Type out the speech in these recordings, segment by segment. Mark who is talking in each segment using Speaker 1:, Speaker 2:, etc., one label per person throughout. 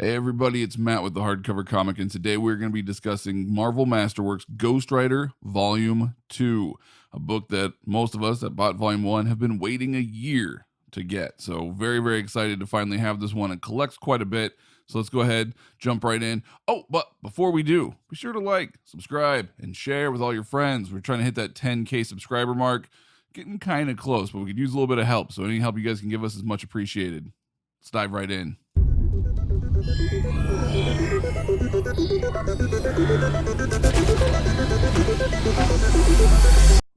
Speaker 1: Hey everybody, it's Matt with the Hardcover Comic, and today we're going to be discussing Marvel Masterworks Ghost Rider Volume 2, a book that most of us that bought Volume 1 have been waiting a year to get. So very, very excited to finally have this one. It collects quite a bit, so let's go ahead, jump right in. Oh, but before we do, be sure to like, subscribe, and share with all your friends. We're trying to hit that 10K subscriber mark. Getting kind of close, but we could use a little bit of help, so any help you guys can give us is much appreciated. Let's dive right in.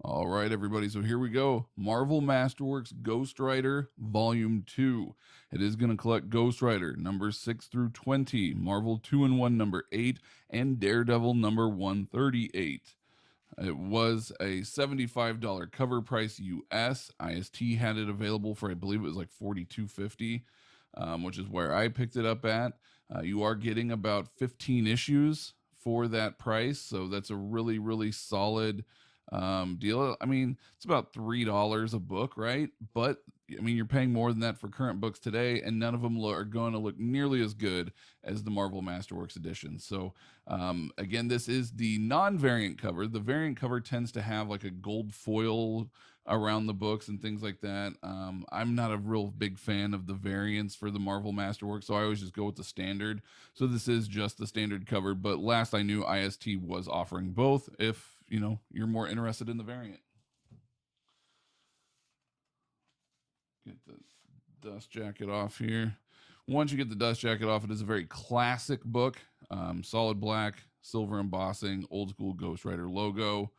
Speaker 1: All right, everybody. So here we go. Marvel Masterworks Ghost Rider Volume 2. It is going to collect Ghost Rider numbers 6 through 20, Marvel 2-in-1 number 8, and Daredevil number 138. It was a $75 cover price US. IST had it available for, I believe it was like $42.50, which is where I picked it up at. You are getting about 15 issues for that price, so that's a really, really solid deal. I mean, it's about $3 a book, right? But I mean, you're paying more than that for current books today, and none of them are going to look nearly as good as the Marvel Masterworks edition. So, again, this is the non-variant cover. The variant cover tends to have like a gold foil around the books and things like that. I'm not a real big fan of the variants for the Marvel Masterworks, so I always just go with the standard. So this is just the standard cover, but last I knew, IST was offering both if, you know, you're more interested in the variant. Get the dust jacket off here. Once you get the dust jacket off, it is a very classic book. Solid black, silver embossing, old school Ghost Rider logo.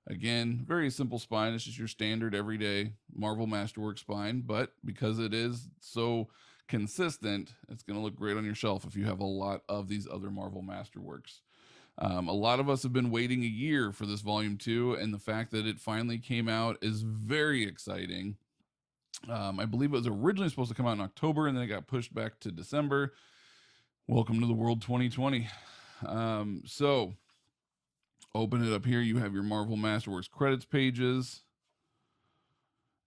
Speaker 1: Again, very simple spine. It's just your standard everyday Marvel Masterworks spine, but because it is so consistent, it's going to look great on your shelf if you have a lot of these other Marvel Masterworks. A lot of us have been waiting a year for this volume 2, and the fact that it finally came out is very exciting. I believe it was originally supposed to come out in October, and then it got pushed back to December. Welcome to the world 2020. So open it up here. You have your Marvel Masterworks credits pages.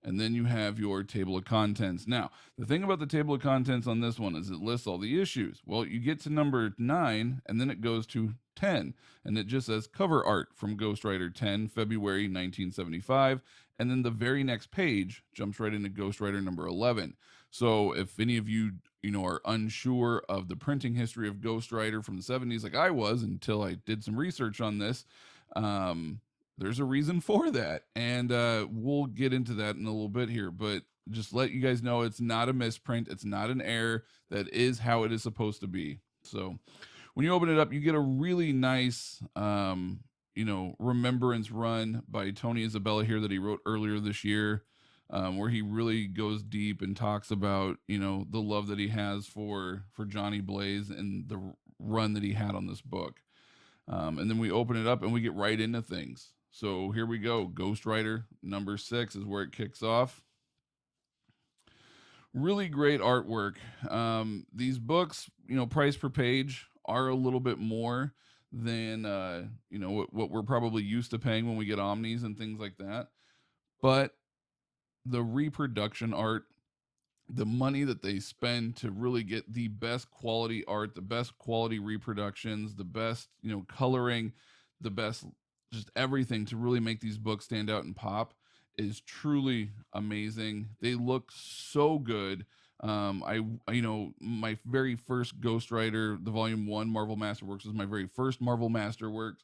Speaker 1: And then you have your table of contents. Now, the thing about the table of contents on this one is it lists all the issues. Well, you get to number 9, and then it goes to 10. And it just says cover art from Ghost Rider 10, February 1975. And then the very next page jumps right into Ghost Rider number 11. So if any of you, are unsure of the printing history of Ghost Rider from the 70s, like I was until I did some research on this, there's a reason for that, and we'll get into that in a little bit here, but just let you guys know it's not a misprint, it's not an error, that is how it is supposed to be. So when you open it up, you get a really nice remembrance run by Tony Isabella here that he wrote earlier this year, where he really goes deep and talks about the love that he has for Johnny Blaise and the run that he had on this book. And then we open it up and we get right into things. So here we go. Ghost Rider number 6 is where it kicks off. Really great artwork. These books, price per page are a little bit more than what we're probably used to paying when we get omnis and things like that. But the reproduction art, the money that they spend to really get the best quality art, the best quality reproductions, the best, coloring, the best, just everything to really make these books stand out and pop is truly amazing. They look so good. My very first Ghost Rider, the Volume 1 Marvel Masterworks was my very first Marvel Masterworks.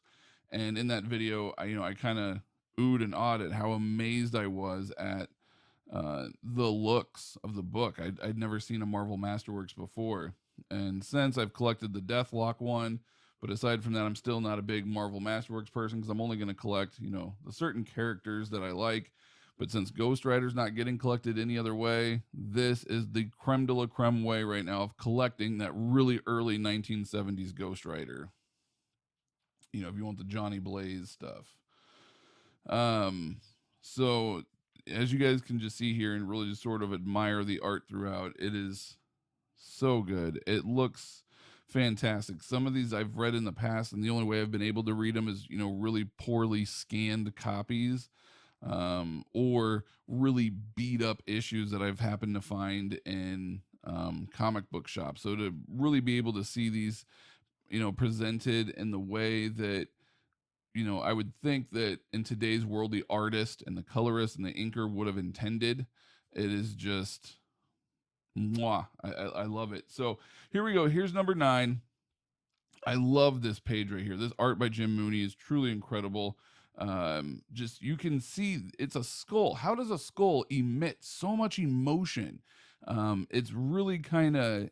Speaker 1: And in that video, I kind of oohed and awed at how amazed I was at the looks of the book. I'd never seen a Marvel Masterworks before. And since I've collected the Deathlock one, but aside from that, I'm still not a big Marvel Masterworks person because I'm only going to collect, the certain characters that I like. But since Ghost Rider's not getting collected any other way, this is the creme de la creme way right now of collecting that really early 1970s Ghost Rider. If you want the Johnny Blaze stuff. So as you guys can just see here and really just sort of admire the art throughout, it is so good. It looks fantastic. Some of these I've read in the past, and the only way I've been able to read them is, really poorly scanned copies, or really beat up issues that I've happened to find in comic book shop. So to really be able to see these, presented in the way that, I would think that in today's world, the artist and the colorist and the inker would have intended, it is just mwah. I love it. So here we go. Here's number 9. I love this page right here. This art by Jim Mooney is truly incredible. Just you can see it's a skull. How does a skull emit so much emotion? It's really kind of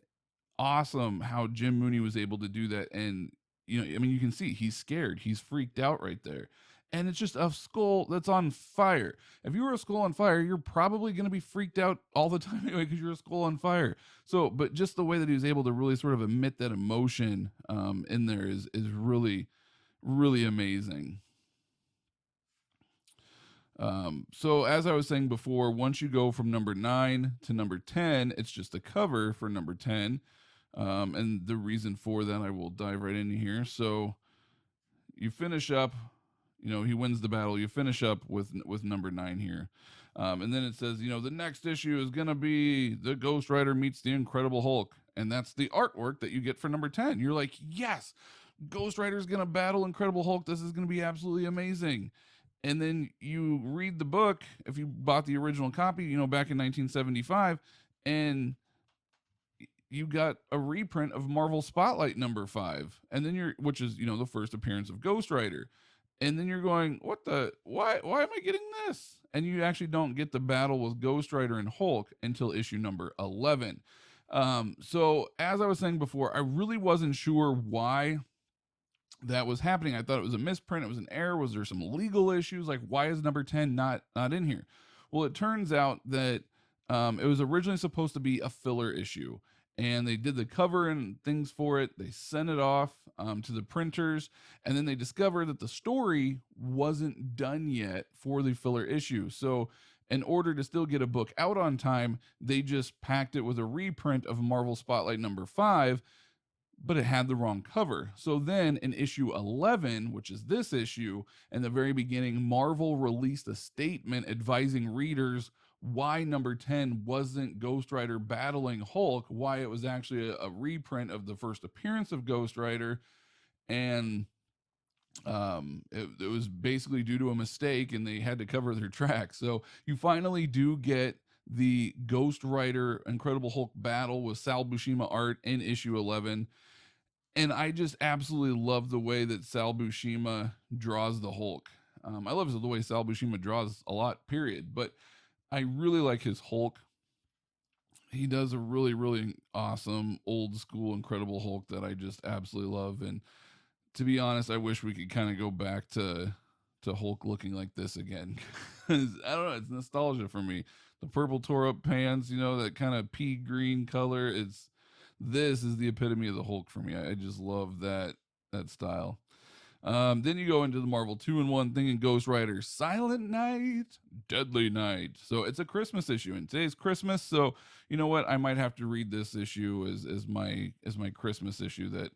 Speaker 1: awesome how Jim Mooney was able to do that. And, I mean, you can see he's scared, he's freaked out right there. And it's just a skull that's on fire. If you were a skull on fire, you're probably going to be freaked out all the time anyway because you're a skull on fire. So, but just the way that he was able to really sort of emit that emotion in there is really, really amazing. So as I was saying before, once you go from number 9 to number 10, it's just a cover for number 10. And the reason for that, I will dive right into here. So you finish up, he wins the battle. You finish up with number 9 here. And then it says, the next issue is going to be the Ghost Rider meets the Incredible Hulk. And that's the artwork that you get for number 10. You're like, yes, Ghost Rider's going to battle Incredible Hulk. This is going to be absolutely amazing. And then you read the book, if you bought the original copy, back in 1975, and you got a reprint of Marvel Spotlight number 5. And then which is, the first appearance of Ghost Rider. And then you're going, why am I getting this? And you actually don't get the battle with Ghost Rider and Hulk until issue number 11. So as I was saying before, I really wasn't sure why that was happening. I thought it was a misprint. It was an error. Was there some legal issues? Like, why is number 10 not in here? Well, it turns out that it was originally supposed to be a filler issue. And they did the cover and things for it. They sent it off to the printers. And then they discovered that the story wasn't done yet for the filler issue. So in order to still get a book out on time, they just packed it with a reprint of Marvel Spotlight number 5, but it had the wrong cover. So then in issue 11, which is this issue, in the very beginning, Marvel released a statement advising readers why number 10 wasn't Ghost Rider battling Hulk, why it was actually a reprint of the first appearance of Ghost Rider. And it was basically due to a mistake, and they had to cover their tracks. So you finally do get the Ghost Rider Incredible Hulk battle with Sal Buscema art in issue 11. And I just absolutely love the way that Sal Buscema draws the Hulk. I love the way Sal Buscema draws a lot, period. But I really like his Hulk. He does a really, really awesome, old school, Incredible Hulk that I just absolutely love. And to be honest, I wish we could kind of go back to Hulk looking like this again. I don't know, it's nostalgia for me. The purple tore up pants, that kind of pea green color. This is the epitome of the Hulk for me. I just love that style. Then you go into the Marvel 2-in-1 thing in Ghost Rider, Silent Night, Deadly Night. So it's a Christmas issue, and today's Christmas. So you know what? I might have to read this issue as my Christmas issue that,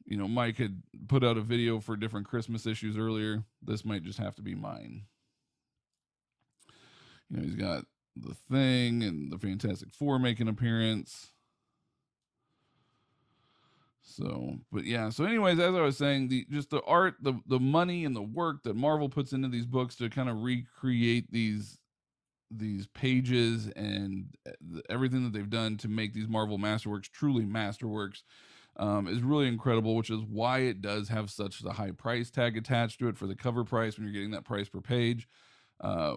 Speaker 1: Mike had put out a video for different Christmas issues earlier. This might just have to be mine. He's got the Thing and the Fantastic Four make an appearance. So, but yeah. So, anyways, as I was saying, the art, the money, and the work that Marvel puts into these books to kind of recreate these pages and everything that they've done to make these Marvel Masterworks truly Masterworks is really incredible. Which is why it does have such a high price tag attached to it for the cover price when you're getting that price per page,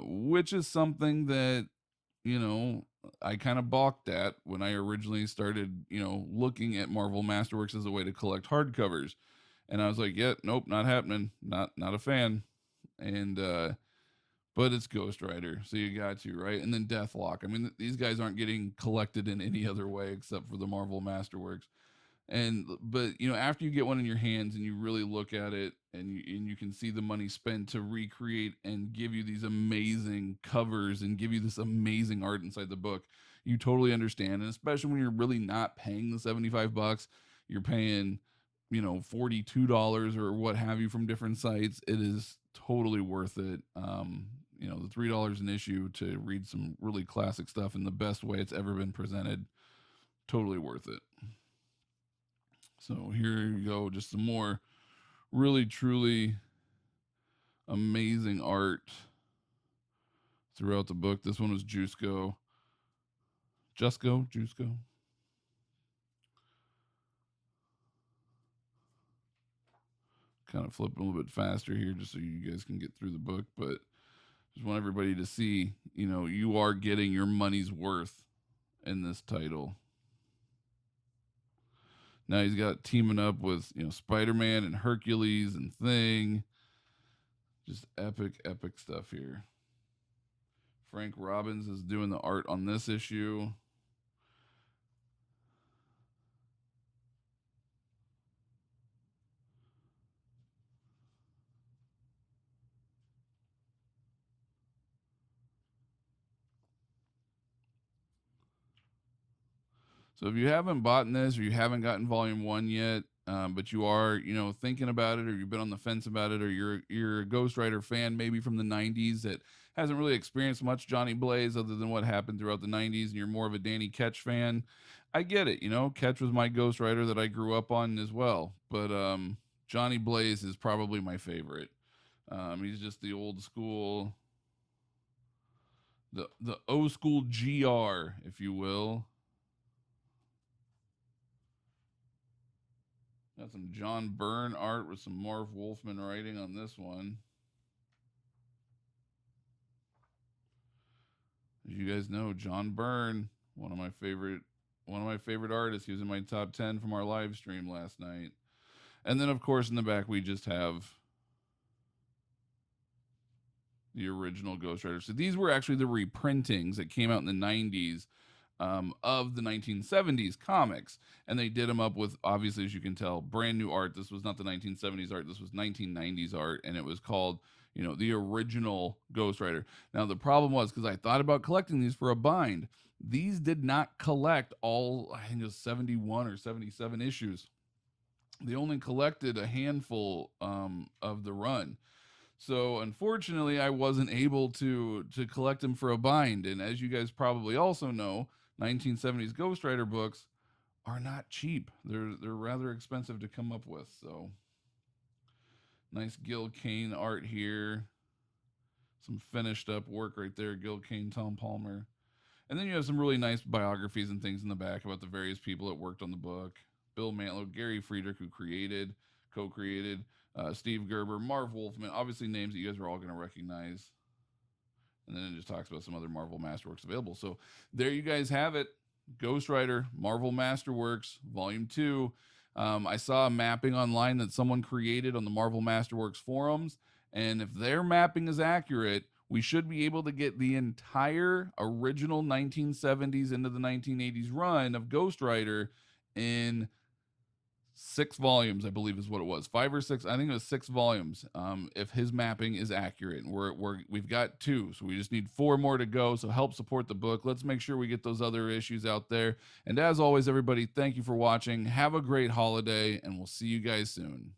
Speaker 1: which is something that I kind of balked at when I originally started, looking at Marvel Masterworks as a way to collect hardcovers. And I was like, yeah, nope, not happening. Not a fan. And, but it's Ghost Rider, so you got to, right? And then Deathlock. I mean, these guys aren't getting collected in any other way except for the Marvel Masterworks. But after you get one in your hands and you really look at it and you can see the money spent to recreate and give you these amazing covers and give you this amazing art inside the book, you totally understand. And especially when you're really not paying the $75, you're paying, $42 or what have you from different sites. It is totally worth it. The $3 an issue to read some really classic stuff in the best way it's ever been presented. Totally worth it. So here you go, just some more really truly amazing art throughout the book. This one was Jusco. Jusco. Kind of flipping a little bit faster here just so you guys can get through the book, but just want everybody to see, you know, you are getting your money's worth in this title. Now he's got teaming up with, you know, Spider-Man and Hercules and Thing. Just epic stuff here. Frank Robbins is doing the art on this issue. So if you haven't bought this or you haven't gotten volume 1 yet, but you are, you know, thinking about it, or you've been on the fence about it, or you're a Ghostwriter fan maybe from the 90s that hasn't really experienced much Johnny Blaise other than what happened throughout the 90s, and you're more of a Danny Ketch fan, I get it. You know, Ketch was my Ghostwriter that I grew up on as well, but Johnny Blaise is probably my favorite. He's just the old school, the old school GR, if you will. Got some John Byrne art with some Marv Wolfman writing on this one. As you guys know, John Byrne, one of my favorite artists. He was in my top 10 from our live stream last night. And then of course in the back we just have the original Ghostwriter. So these were actually the reprintings that came out in the 90s of the 1970s comics, and they did them up with, obviously, as you can tell, brand new art. This was not the 1970s art, this was 1990s art, and it was called, you know, the original Ghostwriter. Now the problem was, because I thought about collecting these for a bind, these did not collect all, I think it was 71 or 77 issues. They only collected a handful of the run. So unfortunately, I wasn't able to collect them for a bind. And as you guys probably also know, 1970s Ghostwriter books are not cheap. They're rather expensive to come up with. So nice Gil Kane art here. Some finished up work right there. Gil Kane, Tom Palmer. And then you have some really nice biographies and things in the back about the various people that worked on the book. Bill Mantlo, Gary Friedrich, who co-created, Steve Gerber, Marv Wolfman, obviously names that you guys are all going to recognize. And then it just talks about some other Marvel Masterworks available. So there you guys have it. Ghostwriter, Marvel Masterworks, Volume 2. I saw a mapping online that someone created on the Marvel Masterworks forums. And if their mapping is accurate, we should be able to get the entire original 1970s into the 1980s run of Ghostwriter in 6 volumes, I believe is what it was. 5 or 6, I think it was 6 volumes. If his mapping is accurate, we've got 2, so we just need 4 more to go. So help support the book. Let's make sure we get those other issues out there. And as always, everybody, thank you for watching. Have a great holiday, and we'll see you guys soon.